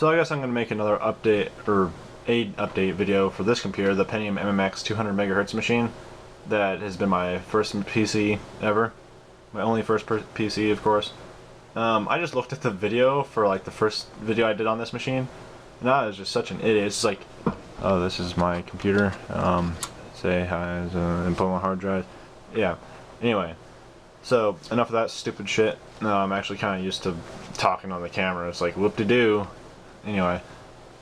So I guess I'm going to make another update, or a update video for this computer, the Pentium MMX 200 MHz machine. That has been my first PC ever. My only first PC, of course. I just looked at the video for like the first video I did on this machine, and I was just such an idiot. It's like, oh, this is my computer. Say hi, input my hard drive. Yeah. Anyway, so enough of that stupid shit. No, I'm actually kind of used to talking on the camera. It's like whoop-de-doo. Anyway,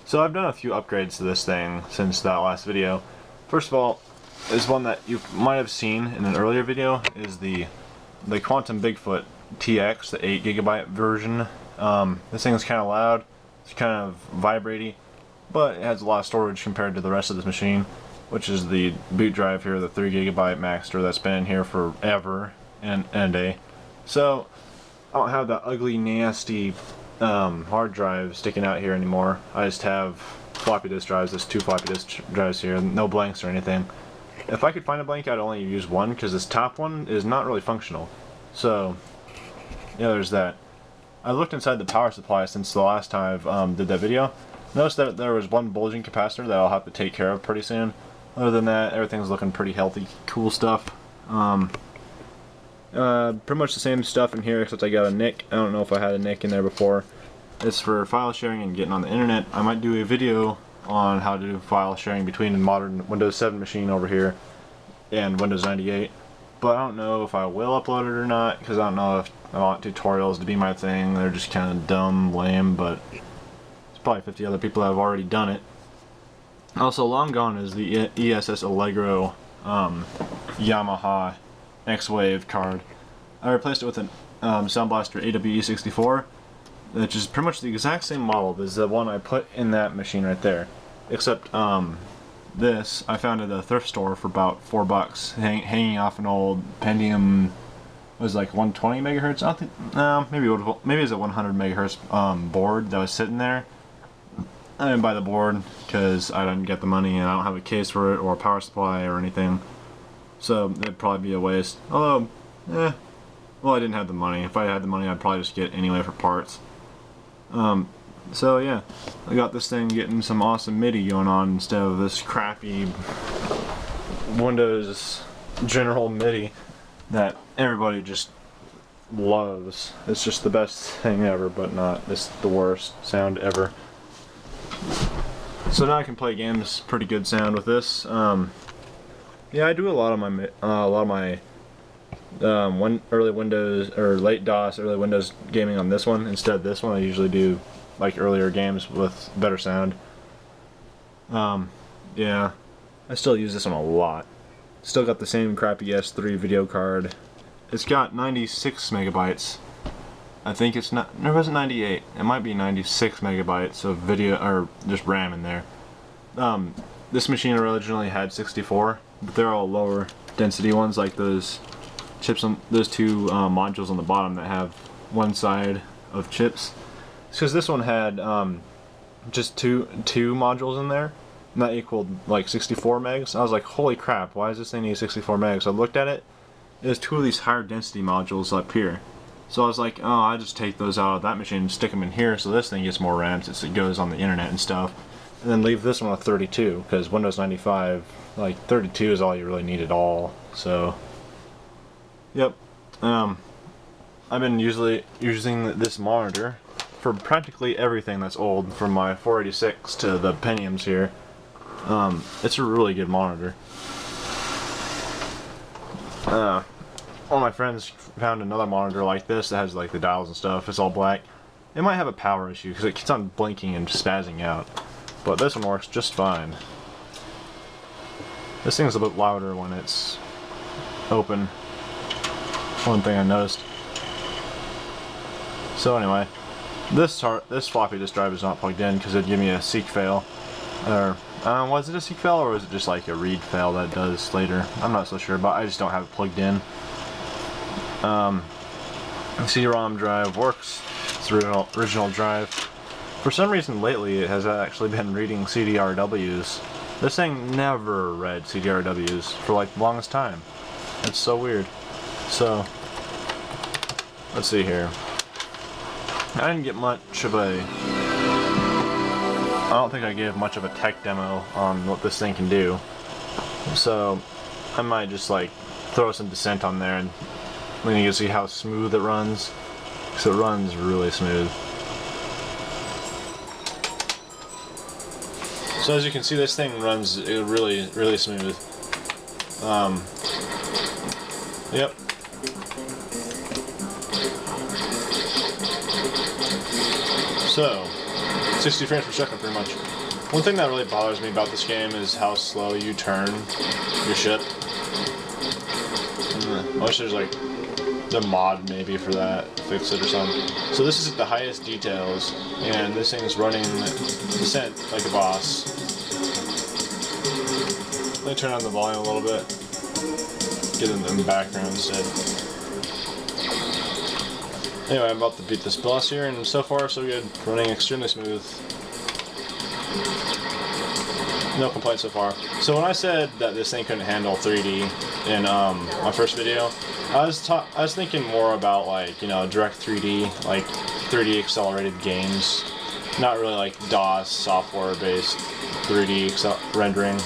so I've done a few upgrades to this thing since that last video. First of all, is one that you might have seen in an earlier video, is the Quantum Bigfoot TX, the 8GB version. This thing is kind of loud, it's kind of vibraty, but it has a lot of storage compared to the rest of this machine, which is the boot drive here, the 3GB Maxter that's been in here forever and a day. So I don't have that ugly, nasty hard drive sticking out here anymore. I just have floppy disk drives. There's 2 floppy disk drives here, no blanks or anything. If I could find a blank, I'd only use one, because this top one is not really functional. So yeah, there's that. I looked inside the power supply since the last time I did that video. Noticed that there was one bulging capacitor that I'll have to take care of pretty soon. Other than that, everything's looking pretty healthy, cool stuff. Pretty much the same stuff in here, except I got a NIC. I don't know if I had a NIC in there before. It's for file sharing and getting on the internet. I might do a video on how to do file sharing between a modern Windows 7 machine over here and Windows 98. But I don't know if I will upload it or not, because I don't know if I want tutorials to be my thing. They're just kind of dumb, lame, but there's probably 50 other people that have already done it. Also, long gone is the ESS Allegro Yamaha X-Wave card. I replaced it with a Sound Blaster AWE64, which is pretty much the exact same model as the one I put in that machine right there. Except this I found at a thrift store for about $4, hanging off an old Pentium. Was like 120 megahertz. I don't think. No, maybe it was a 100 megahertz board that was sitting there. I didn't buy the board because I didn't get the money and I don't have a case for it or a power supply or anything. So it'd probably be a waste. Although, well, I didn't have the money. If I had the money, I'd probably just get anyway for parts. So yeah, I got this thing getting some awesome MIDI going on instead of this crappy Windows General MIDI that everybody just loves. It's just the best thing ever, but not. It's the worst sound ever. So now I can play games pretty good sound with this. Yeah, I do a lot of my early Windows or late DOS, early Windows gaming on this one instead of this one. I usually do like earlier games with better sound. Yeah, I still use this one a lot. Still got the same crappy S3 video card. It's got 96 megabytes. I think it's not. It wasn't 98. It might be 96 megabytes of video or just RAM in there. This machine originally had 64, but they're all lower density ones, like those chips on those 2 modules on the bottom that have one side of chips. It's because this one had just two modules in there, and that equaled like 64 megs. I was like, holy crap, why does this thing need 64 megs? So I looked at it. There's 2 of these higher density modules up here. So I was like, oh, I'll just take those out of that machine and stick them in here so this thing gets more RAM since it goes on the internet and stuff. And then leave this one with 32, because Windows 95, like 32 is all you really need at all. So, yep. I've been usually using this monitor for practically everything that's old, from my 486 to the Pentiums here. It's a really good monitor. One of my friends found another monitor like this that has like the dials and stuff. It's all black. It might have a power issue because it keeps on blinking and spazzing out, but this one works just fine. This thing's a bit louder when it's open. One thing I noticed. So anyway, this floppy disk drive is not plugged in because it'd give me a seek fail. Or was it a seek fail or was it just like a read fail that it does later? I'm not so sure, but I just don't have it plugged in. CD-ROM drive works. It's the original drive. For some reason lately it has actually been reading CDRWs. This thing never read CDRWs for like the longest time. It's so weird. So, let's see here. I didn't get much of a don't think I gave much of a tech demo on what this thing can do. So I might just like throw some descent on there and then you can see how smooth it runs. So it runs really smooth. So as you can see, this thing runs really smooth. Yep. So 60 frames per second pretty much. One thing that really bothers me about this game is how slow you turn your ship. I wish there's like a mod maybe for that, fix it or something. So this is at the highest details, and this thing's running descent like a boss. Let me turn on the volume a little bit. Get it in the background instead. Anyway, I'm about to beat this boss here, and so far so good. Running extremely smooth. No complaints so far. So when I said that this thing couldn't handle 3D in my first video, I was thinking more about like, you know, direct 3D, like 3D accelerated games, not really like DOS software based 3D rendering,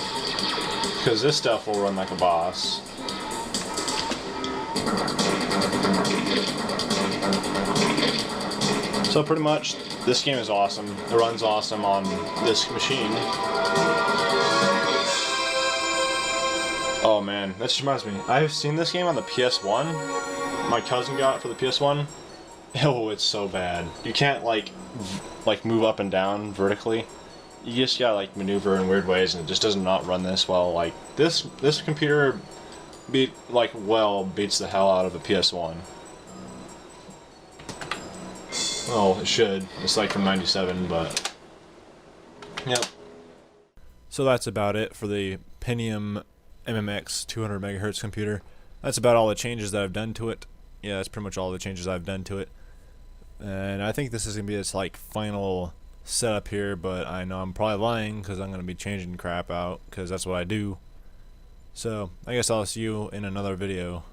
because this stuff will run like a boss. So pretty much, this game is awesome. It runs awesome on this machine. Oh man, that just reminds me. I've seen this game on the PS1. My cousin got it for the PS1. Oh, it's so bad. You can't like move up and down vertically. You just gotta like maneuver in weird ways, and it just does not run this well. Like this computer beats the hell out of a PS1. Oh, it should. It's like from '97, but yep. So that's about it for the Pentium MMX 200 megahertz computer. That's about all the changes that I've done to it. Yeah, that's pretty much all the changes I've done to it. And I think this is gonna be its like final setup here, but I know I'm probably lying because I'm gonna be changing crap out because that's what I do. So I guess I'll see you in another video.